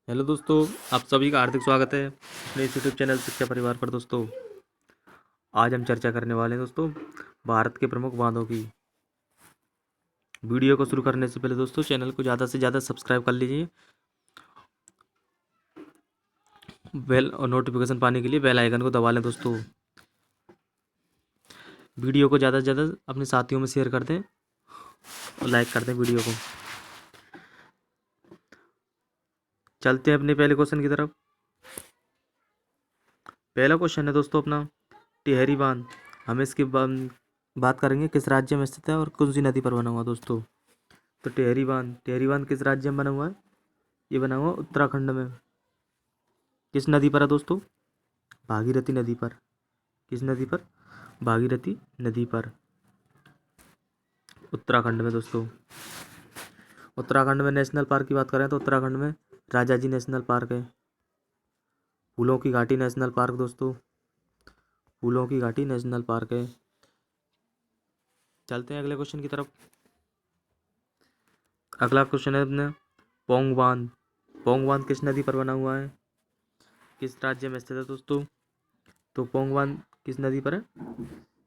Hello दोस्तों, आप सभी का हार्दिक स्वागत है अपने इस यूट्यूब चैनल शिक्षा परिवार पर। दोस्तों, आज हम चर्चा करने वाले हैं दोस्तों भारत के प्रमुख बांधों की। वीडियो को शुरू करने से पहले दोस्तों चैनल को ज़्यादा से ज़्यादा सब्सक्राइब कर लीजिए। बेल और नोटिफिकेशन पाने के लिए बेल आइकन को दबा लें। दोस्तों, वीडियो को ज़्यादा से ज़्यादा अपने साथियों में शेयर कर दें और लाइक कर दें वीडियो को। चलते हैं अपने पहले क्वेश्चन की तरफ। पहला क्वेश्चन है दोस्तों अपना टिहरी बांध। हम इसकी बात करेंगे किस राज्य में स्थित है और कौन सी नदी पर बना हुआ दोस्तों। तो टिहरी बांध किस राज्य में बना हुआ है? ये बना हुआ उत्तराखंड में। किस नदी पर है दोस्तों? भागीरथी नदी पर। किस नदी पर? भागीरथी नदी पर, उत्तराखंड में दोस्तों। उत्तराखंड में नेशनल पार्क की बात करें तो उत्तराखंड में राजाजी नेशनल पार्क है। फूलों की घाटी नेशनल पार्क दोस्तों, फूलों की घाटी नेशनल पार्क है। चलते हैं अगले क्वेश्चन की तरफ। अगला क्वेश्चन है अपने पोंग बांध। पोंग बांध किस नदी पर बना हुआ है? किस राज्य में स्थित है दोस्तों? तो पोंग बांध किस नदी पर है?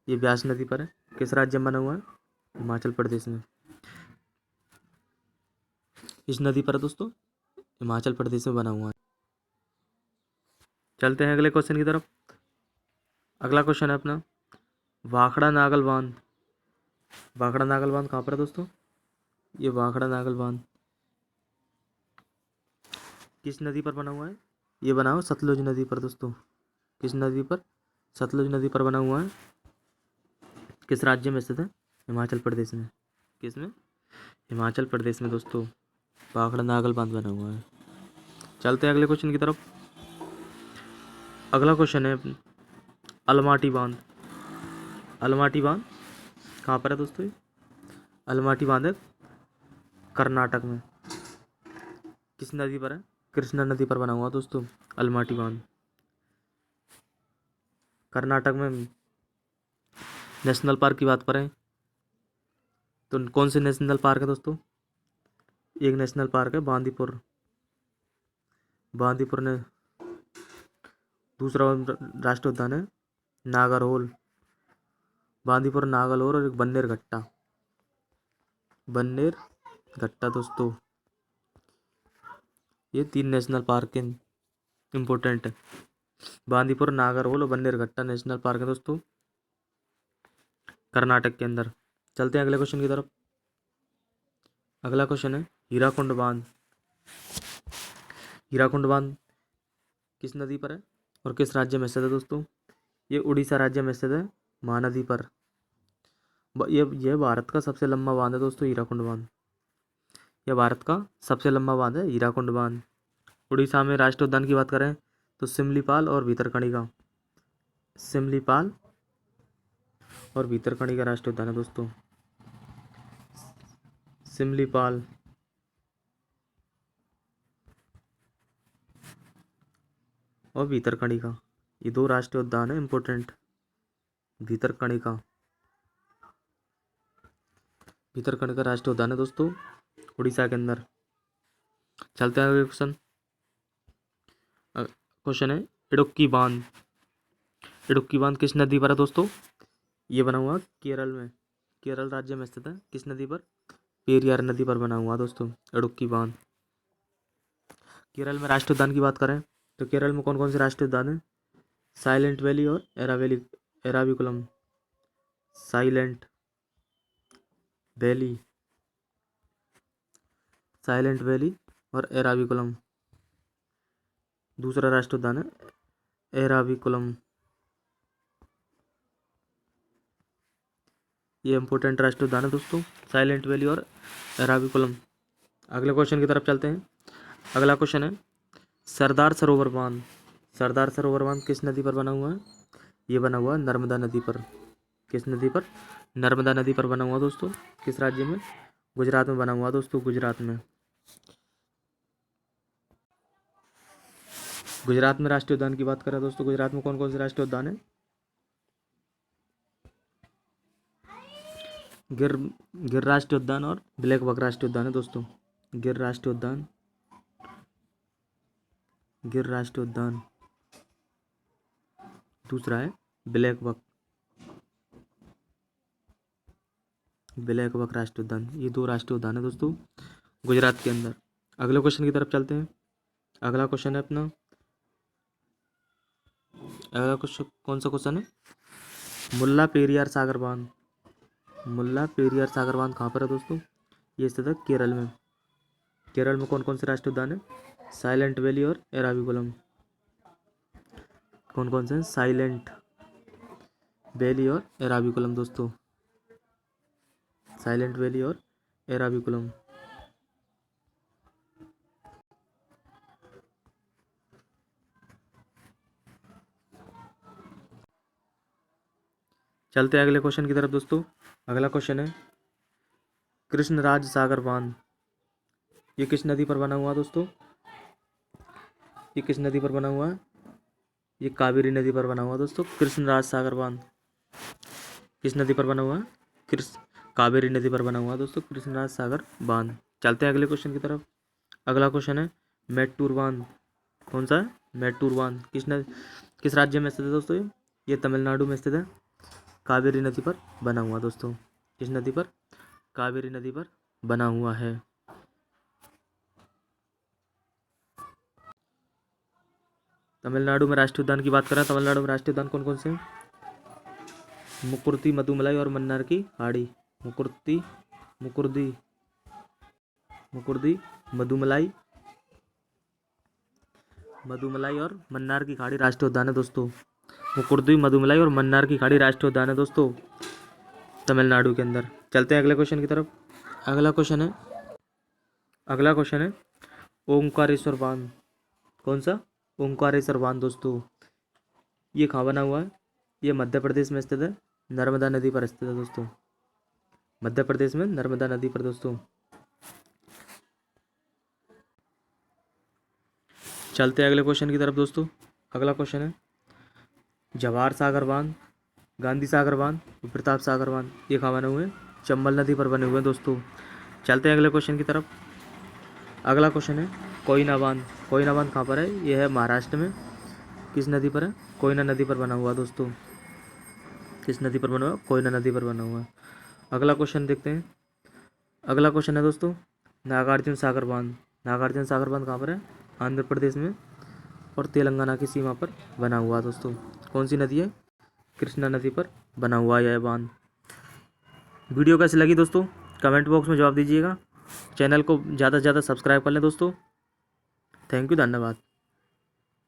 ये ब्यास नदी पर है। किस राज्य में बना हुआ है? हिमाचल प्रदेश में। किस नदी पर है दोस्तों? हिमाचल प्रदेश में बना हुआ है। चलते हैं अगले क्वेश्चन की तरफ। अगला क्वेश्चन है अपना भाखड़ा नागल बांध। भाखड़ा नागल बांध कहाँ पर है दोस्तों? ये भाखड़ा नागल बांध किस नदी पर बना हुआ है? ये बना हुआ सतलुज नदी पर दोस्तों। किस नदी पर? सतलुज नदी पर बना हुआ है। किस राज्य में स्थित है? हिमाचल प्रदेश में। किस में? हिमाचल प्रदेश में दोस्तों भाखड़ा नागल बांध बना हुआ है। चलते हैं अगले क्वेश्चन की तरफ। अगला क्वेश्चन है अलमाटी बांध। अलमाटी बांध कहाँ पर है दोस्तों? ये अलमाटी बांध है कर्नाटक में। किस नदी पर है? कृष्णा नदी पर बना हुआ दोस्तों अलमाटी बांध, कर्नाटक में। नेशनल पार्क की बात करें तो कौन से नेशनल पार्क है दोस्तों? एक नेशनल पार्क है बांदीपुर। बांदीपुर ने दूसरा राष्ट्रीय उद्यान है नागरहोल। बांदीपुर, नागरहोल और एक बन्नेर घट्टा। बन्नेर घट्टा दोस्तों, ये 3 नेशनल पार्क इम्पोर्टेंट है। बांदीपुर, नागरहोल और बन्नेर घट्टा नेशनल पार्क है दोस्तों कर्नाटक के अंदर। चलते हैं अगले क्वेश्चन की तरफ। अगला क्वेश्चन है हीराकुंड बांध। हीराकुंड बांध किस नदी पर है और किस राज्य में स्थित है दोस्तों? ये उड़ीसा राज्य में स्थित है महानदी पर। ये भारत का सबसे लंबा बांध है दोस्तों हीराकुंड बांध। यह भारत का सबसे लंबा बांध है हीराकुंड बांध। उड़ीसा में राष्ट्रीय उद्यान की बात करें तो सिमलीपाल और भीतरकनिका। सिमलीपाल और भीतरकनिका राष्ट्रीय उद्यान है दोस्तों। सिमलीपाल और भीतरकनिका, ये 2 राष्ट्रीय उद्यान है इम्पोर्टेंट। भीतरकनिका, भीतरकनिका राष्ट्रीय उद्यान है दोस्तों उड़ीसा के अंदर। चलते हैं अगले क्वेश्चन। क्वेश्चन है इडुक्की बांध। इडुक्की बांध किस नदी पर है दोस्तों? ये बना हुआ केरल में। केरल राज्य में स्थित है। किस नदी पर? पेरियार नदी पर बना हुआ दोस्तों इडुक्की बांध। केरल में राष्ट्रीय उद्यान की बात करें तो केरल में कौन कौन से राष्ट्रीय उद्यान है? साइलेंट वैली और Eravikulam. Silent valley, silent valley और एराविकुलम। दूसरा राष्ट्रीय उद्यान है एराविकुलम। ये इंपॉर्टेंट राष्ट्रीय उद्यान है दोस्तों साइलेंट वैली और एराविकुलम। अगले क्वेश्चन की तरफ चलते हैं। अगला क्वेश्चन है सरदार सरोवर बांध। सरदार सरोवर बांध किस नदी पर बना हुआ है? ये बना हुआ है नर्मदा नदी पर। किस नदी पर? नर्मदा नदी पर बना हुआ दोस्तों। किस राज्य में? गुजरात में बना हुआ दोस्तों गुजरात में। गुजरात में राष्ट्रीय उद्यान की बात करें दोस्तों, गुजरात में कौन कौन से राष्ट्रीय उद्यान है? गिर गिर राष्ट्रीय उद्यान और ब्लैक बक राष्ट्रीय उद्यान है दोस्तों। गिर राष्ट्रीय उद्यान गिर राष्ट्रीय उद्यान। दूसरा है ब्लैक बक, ब्लैक बक राष्ट्रीय उद्यान। ये 2 राष्ट्रीय उद्यान है दोस्तों गुजरात के अंदर। अगले क्वेश्चन की तरफ चलते हैं। अगला क्वेश्चन है अपना, अगला क्वेश्चन कौन सा क्वेश्चन है? मुल्ला पेरियार सागर बांध। मुल्ला पेरियार सागर बांध कहाँ पर है दोस्तों? ये स्थित है केरल में। केरल में कौन कौन से राष्ट्रीय उद्यान है? साइलेंट वैली और एराविकुलम। कौन कौन से हैं? साइलेंट वैली और एराविकुलम दोस्तों, साइलेंट वैली और एराविकुलम। चलते हैं अगले क्वेश्चन की तरफ दोस्तों। अगला क्वेश्चन है कृष्णराज सागर बांध। ये किस नदी पर बना हुआ है दोस्तों? ये किस नदी पर बना हुआ है? ये कावेरी नदी पर बना हुआ है दोस्तों। कृष्णराज सागर बांध किस नदी पर बना हुआ है? कावेरी नदी पर बना हुआ है दोस्तों कृष्णराज सागर बांध। चलते हैं अगले क्वेश्चन की तरफ। अगला क्वेश्चन है मेट्टूर बांध। कौन सा है? मेट्टूर बांध किस राज्य में स्थित है दोस्तों? ये तमिलनाडु में स्थित है। कावेरी नदी पर बना हुआ दोस्तों। किस नदी पर? कावेरी नदी पर बना हुआ है। तमिलनाडु में राष्ट्रीय उद्यान की बात करें, तमिलनाडु में राष्ट्रीय उद्यान कौन कौन से हैं? मुकुर्ती, मधुमलाई और मन्नार की खाड़ी। मुकुर्दी, मधुमलाई और मन्नार की खाड़ी राष्ट्रीय उद्यान है दोस्तों। मुकुर्दी, मधुमलाई और मन्नार की खाड़ी राष्ट्रीय उद्यान है दोस्तों तमिलनाडु के अंदर। चलते हैं अगले क्वेश्चन की तरफ। अगला क्वेश्चन है ओंकारेश्वर बांध। कौन सा? ओंकारेश्वर बांध दोस्तों। ये कहाँ बना हुआ है? ये मध्य प्रदेश में स्थित है। नर्मदा नदी पर स्थित है दोस्तों। मध्य प्रदेश में नर्मदा नदी पर दोस्तों। चलते हैं अगले क्वेश्चन की तरफ दोस्तों। अगला क्वेश्चन है जवाहर सागर बांध, गांधी सागर बांध, प्रताप सागर बांध। ये कहाँ बने हुए हैं? चंबल नदी पर बने हुए हैं दोस्तों। चलते हैं अगले क्वेश्चन की तरफ। अगला क्वेश्चन है कोयना बांध। कोयना बांध कहाँ पर है? ये है महाराष्ट्र में। किस नदी पर है? कोयना नदी पर बना हुआ दोस्तों। किस नदी पर बना हुआ? कोयना नदी पर बना हुआ है। अगला क्वेश्चन देखते हैं। अगला क्वेश्चन है दोस्तों नागार्जुन सागर बांध। नागार्जुन सागर बांध कहाँ पर है? आंध्र प्रदेश में और तेलंगाना की सीमा पर बना हुआ दोस्तों। कौन सी नदी है? कृष्णा नदी पर बना हुआ यह बांध। वीडियो कैसी लगी दोस्तों? कमेंट बॉक्स में जवाब दीजिएगा। चैनल को ज़्यादा से ज़्यादा सब्सक्राइब कर लें दोस्तों। थैंक यू, धन्यवाद।